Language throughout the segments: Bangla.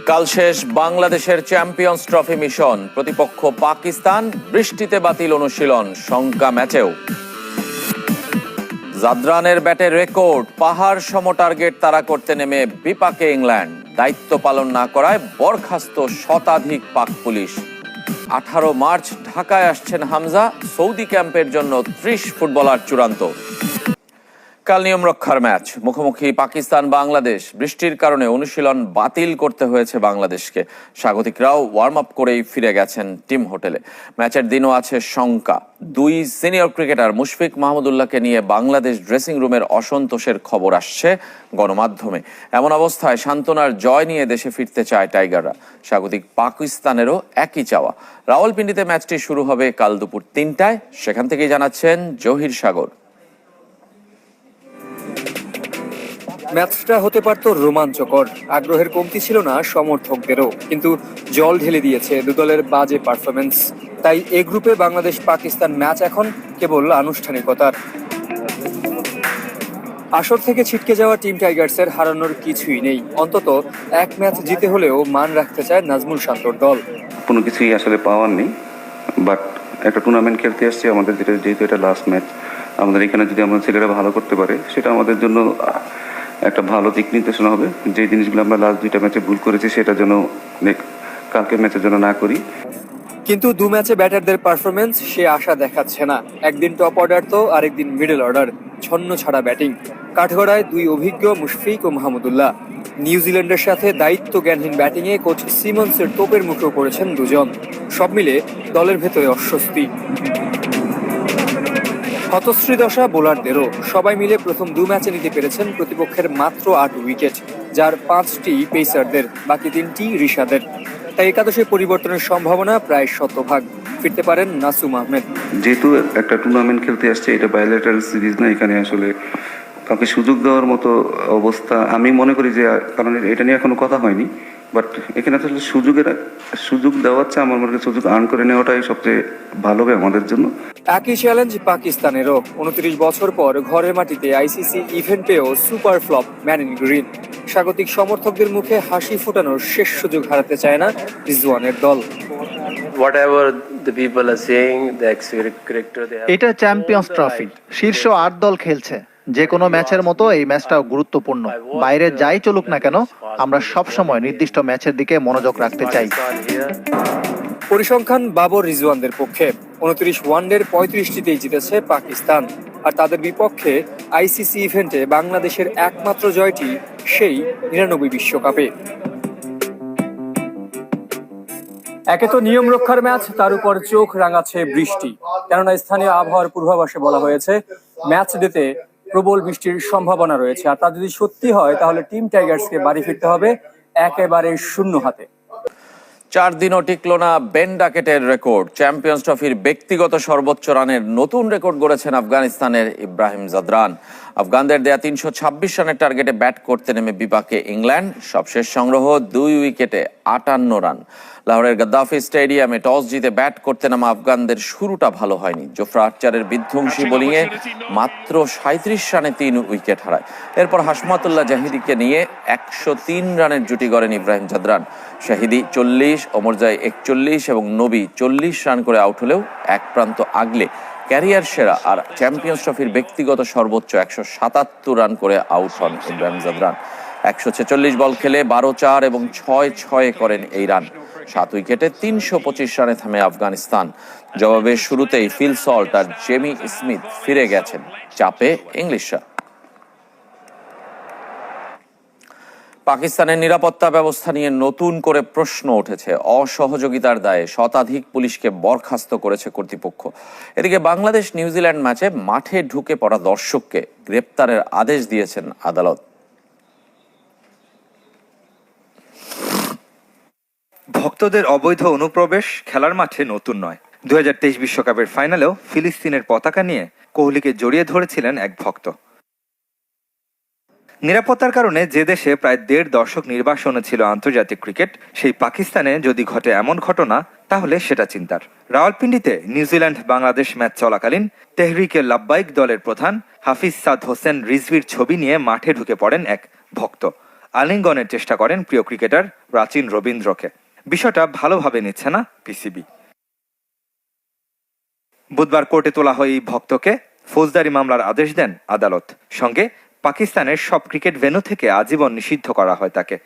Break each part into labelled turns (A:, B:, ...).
A: কাল শেষ বাংলাদেশের চ্যাম্পিয়ন্স ট্রফি মিশন। প্রতিপক্ষ পাকিস্তান, বৃষ্টিতে বাতিল অনুশীলন, শঙ্কা ম্যাচেও। জাদরানের ব্যাটে রেকর্ড, পাহাড় সম টার্গেট তাড়া করতে নেমে বিপাকে ইংল্যান্ড। দায়িত্ব পালন না করায় বরখাস্ত শতাধিক পাক পুলিশ। 18 মার্চ ঢাকায় আসছেন হামজা, সৌদি ক্যাম্পের জন্য 30 ফুটবলার চূড়ান্ত। কাল নিয়ম রক্ষার ম্যাচ, মুখোমুখি পাকিস্তান বাংলাদেশ। বৃষ্টির কারণে অনুশীলন বাতিল করতে হয়েছে বাংলাদেশকে। স্বাগতিকরাও ওয়ার্ম আপ করেই ফিরে গেছেন টিম হোটেলে। ম্যাচের দিনও আছে শঙ্কা। 2 সিনিয়র ক্রিকেটার মুশফিক মাহমুদুল্লাহকে নিয়ে বাংলাদেশ ড্রেসিং রুমের অসন্তোষের খবর আসছে গণমাধ্যমে। এমন অবস্থায় সান্ত্বনার জয় নিয়ে দেশে ফিরতে চায় টাইগাররা। স্বাগতিক পাকিস্তানেরও একই চাওয়া। রাওয়ালপিন্ডিতে ম্যাচটি শুরু হবে কাল দুপুর 3টায়। সেখান থেকেই জানাচ্ছেন জহির সাগর।
B: ম্যাচটা হতে পারত রোমাঞ্চকর, আগ্রহের কমতি ছিল না সমর্থকদেরও, কিন্তু জল ঢেলে দিয়েছে দু দলের বাজে পারফরমেন্স। তাই এ গ্রুপে বাংলাদেশ পাকিস্তান ম্যাচ এখন কেবল আনুষ্ঠানিকতার। আসর থেকে ছিটকে যাওয়া টিম টাইগার্সের হারানোর কিছুই নেই। অন্তত এক ম্যাচ জিতে হলেও মান রাখতে চায় নাজমুল শান্তর দল।
C: কোনো কিছুই আসলে পাওয়ার নেই, বাট একটা টুর্নামেন্ট খেলতে আসছি আমাদের, যেহেতু এটা লাস্ট ম্যাচ, আমাদের এখানে যদি আমরা ছেলেরা ভালো করতে পারে সেটা আমাদের জন্য একটা ভালো দিক নির্দেশনা হবে। যে জিনিসগুলো আমরা লাস্ট 2টা ম্যাচে ভুল করেছি সেটা যেন কালকের ম্যাচের জন্য না করি।
B: কিন্তু 2 ম্যাচে ব্যাটারদের পারফরমেন্স সে আশা দেখাচ্ছে না। একদিন টপ অর্ডার তো আরেকদিন মিডল অর্ডার, ছন্ন ছাড়া ব্যাটিং। কাঠগড়ায় 2 অভিজ্ঞ মুশফিক ও মাহমুদুল্লাহ। নিউজিল্যান্ডের সাথে দায়িত্ব জ্ঞানহীন ব্যাটিংয়ে কোচ সিমন্সের তোপের মুখেও পড়েছেন দুজন। সব মিলে দলের ভেতরে অস্বস্তি। হতশ্রী দশা বোলারদেরও। সবাই মিলে প্রথম 2 ম্যাচে নিতে পেরেছেন প্রতিপক্ষের মাত্র 8 উইকেট, যার 5টি পেসারদের, বাকি 3টি ঋষাদের। তাই একাদশে পরিবর্তনের সম্ভাবনা প্রায় 100%। ফিরতে পারেন নাসুম আহমেদ।
C: যেহেতু একটা টুর্নামেন্ট খেলতে আসছে, এটা বায়োলেটারাল সিরিজ না, এখানে আসলে কাউকে সুযোগ দেওয়ার মতো অবস্থা আমি মনে করি যে, কারণ এটা নিয়ে এখনো কথা হয়নি, বাট এখানে আসলে সুযোগ দেওয়ার চেয়ে আমার মনে হয় সুযোগ আর্ন করে নেওয়াটাই সবচেয়ে ভালো হবে আমাদের জন্য।
B: একই চ্যালেঞ্জ পাকিস্তানেরও। 29 বছর পর ঘরের মাটিতে আইসিসি ইভেন্ট পেয়েও super flop man in green. স্বাগতিক সমর্থকদের মুখে হাসি ফোটানোর শেষ সুযোগ হারাতে চায় না রিজওয়ানের দল।
D: এটা চ্যাম্পিয়ন্স ট্রফি, শীর্ষ 8 দল খেলছে। যে কোনো ম্যাচের মতো এই ম্যাচটাও গুরুত্বপূর্ণ। বাইরে যাই চলুক না কেন, আমরা সব সময় নির্দিষ্ট ম্যাচের দিকে মনোযোগ রাখতে চাই।
B: পরিসংখ্যান বাবর রিজওয়ানদের পক্ষে। 29 ওয়ানডের 35টিতেই জিতেছে পাকিস্তান। আর তাদের বিপক্ষে আইসিসি ইভেন্টে বাংলাদেশের একমাত্র জয়টি সেই 99 বিশ্বকাপে। একে তো নিয়ম রক্ষার ম্যাচ, তার উপর চোখ রাঙাচ্ছে বৃষ্টি। কেননা স্থানীয় আবহাওয়ার পূর্বাভাসে বলা হয়েছে ম্যাচ ডেতে প্রবল বৃষ্টির সম্ভাবনা রয়েছে। আর তা যদি সত্যি হয় তাহলে টিম টাইগার্সকে বাড়ি ফিরতে হবে একেবারে শূন্য হাতে।
A: 4 দিনও টিকল না বেন ডাকেটের রেকর্ড। চ্যাম্পিয়ন্স ট্রফির ব্যক্তিগত সর্বোচ্চ রানের নতুন রেকর্ড গড়েছেন আফগানিস্তানের ইব্রাহিম জাদরান। আফগানদের দেয়া 326 রানের টার্গেটে ব্যাট করতে নেমে বিপাকে ইংল্যান্ড। সবশেষ সংগ্রহ 2 উইকেটে 58 রান। লাহোরের গাদ্দাফি স্টেডিয়ামে টস জিতে ব্যাট করতে নামা আফগানদের শুরুটা ভালো হয়নি। জোফরা আর্চারের বিধ্বংসী বোলিংয়ে মাত্র 37 রানে 3 উইকেট হারায়। এরপর হাশমাতুল্লাহ জাহিদিকে নিয়ে 103 রানের জুটি গড়েন ইব্রাহিম জাদরান। শাহিদি 40, ওমরজাই 41 এবং নবী 40 রান করে আউট হলেও এক প্রান্ত আগলে ক্যারিয়ার সেরা আর চ্যাম্পিয়ন্স ট্রফির ব্যক্তিগত সর্বোচ্চ 177 রান করে আউট হন ইব্রাহিম জাদরান। 146 বল খেলে 12-4 এবং 6-6 করেন এই রান। 7 উইকেটে 325 রানে থামে আফগানিস্তান। জবাবে শুরুতেই ফিল সল্ট আর জেমি স্মিথ ফিরে গেছেন, চাপে ইংলিশরা। পাকিস্তানের নিরাপত্তা ব্যবস্থা নিয়ে নতুন করে প্রশ্ন উঠেছে। অসহযোগিতার দায়ে শতাধিক পুলিশকে বরখাস্ত করেছে কর্তৃপক্ষ। এদিকে বাংলাদেশ নিউজিল্যান্ড ম্যাচে মাঠে ঢুকে পড়া দর্শককে গ্রেপ্তারের আদেশ দিয়েছেন আদালত।
E: ভক্তদের অবৈধ অনুপ্রবেশ খেলার মাঠে নতুন নয়। 2023 বিশ্বকাপের ফাইনালেও ফিলিস্তিনের পতাকা নিয়ে কোহলিকে জড়িয়ে ধরেছিলেন এক ভক্ত। নিরাপত্তার কারণে যে দেশে প্রায় 1.5 দশক নির্বাসনে ছিল আন্তর্জাতিক ক্রিকেট, সেই পাকিস্তানে যদি ঘটে এমন ঘটনা, তাহলে সেটা চিন্তার। রাওয়ালপিন্ডিতে নিউজিল্যান্ড বাংলাদেশ ম্যাচ চলাকালীন তেহরিকে লাব্বাইক দলের প্রধান হাফিজ সাদ হোসেন রিজভির ছবি নিয়ে মাঠে ঢুকে পড়েন এক ভক্ত। আলিঙ্গনের চেষ্টা করেন প্রিয় ক্রিকেটার প্রাচীন রবীন্দ্রকে। বিষয়টা ভালোভাবে নিচ্ছে না পিসিবি। বুধবার কোর্টে তোলা হয় এই ভক্তকে ফৌজদারি মামলার আদেশ দেন আদালত। সঙ্গে পাকিস্তানের সব ক্রিকেট ভেন্যু থেকে আজীবন নিষিদ্ধ করা হয় তাকে।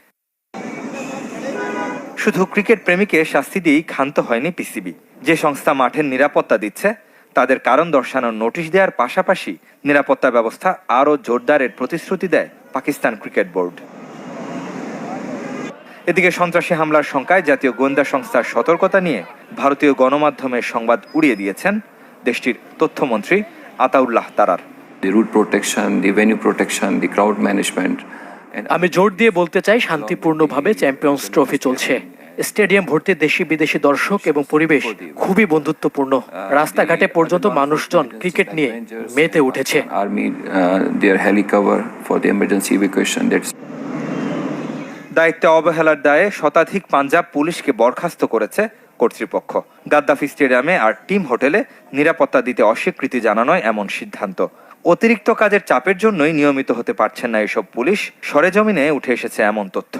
E: শুধু ক্রিকেট প্রেমীকে শাস্তি দিয়েই ক্ষান্ত হয়নি পিসিবি। যে সংস্থা মাঠের নিরাপত্তা দিচ্ছে তাদের কারণ দর্শানোর নোটিশ দেওয়ার পাশাপাশি নিরাপত্তা ব্যবস্থা আরও জোরদারের প্রতিশ্রুতি দেয় পাকিস্তান ক্রিকেট বোর্ড। এদিকে সন্ত্রাসী হামলার শঙ্কায় জাতীয় গোয়েন্দা সংস্থার সতর্কতা নিয়ে ভারতীয় গণমাধ্যমের সংবাদ উড়িয়ে দিয়েছেন দেশটির তথ্যমন্ত্রী আতাউল্লাহ তারার।
F: The route protection, the venue protection, the crowd management.
G: আমি জোর দিয়ে বলতে চাই, শান্তিপূর্ণভাবে চ্যাম্পিয়ন্স ট্রফি চলছে। স্টেডিয়াম ভর্তি দেশি বিদেশি দর্শক এবং পরিবেশ খুবই বন্ধুত্বপূর্ণ। রাস্তাঘাটে পর্যন্ত মানুষজন ক্রিকেট নিয়ে মেতে উঠেছে।
F: Army, their heli cover for the emergency evacuation. That's
E: দায়িত্বে অবহেলার দায়ে শতাধিক পাঞ্জাব পুলিশকে বরখাস্ত করেছে কর্তৃপক্ষ। গাদ্দাফি স্টেডিয়ামে আর টিম হোটেলে নিরাপত্তা দিতে অস্বীকৃতি জানানোয় এমন সিদ্ধান্ত। অতিরিক্ত কাজের চাপের জন্যই নিয়মিত হতে পারছেন না এসব পুলিশ, সরেজমিনে উঠে এসেছে এমন তথ্য।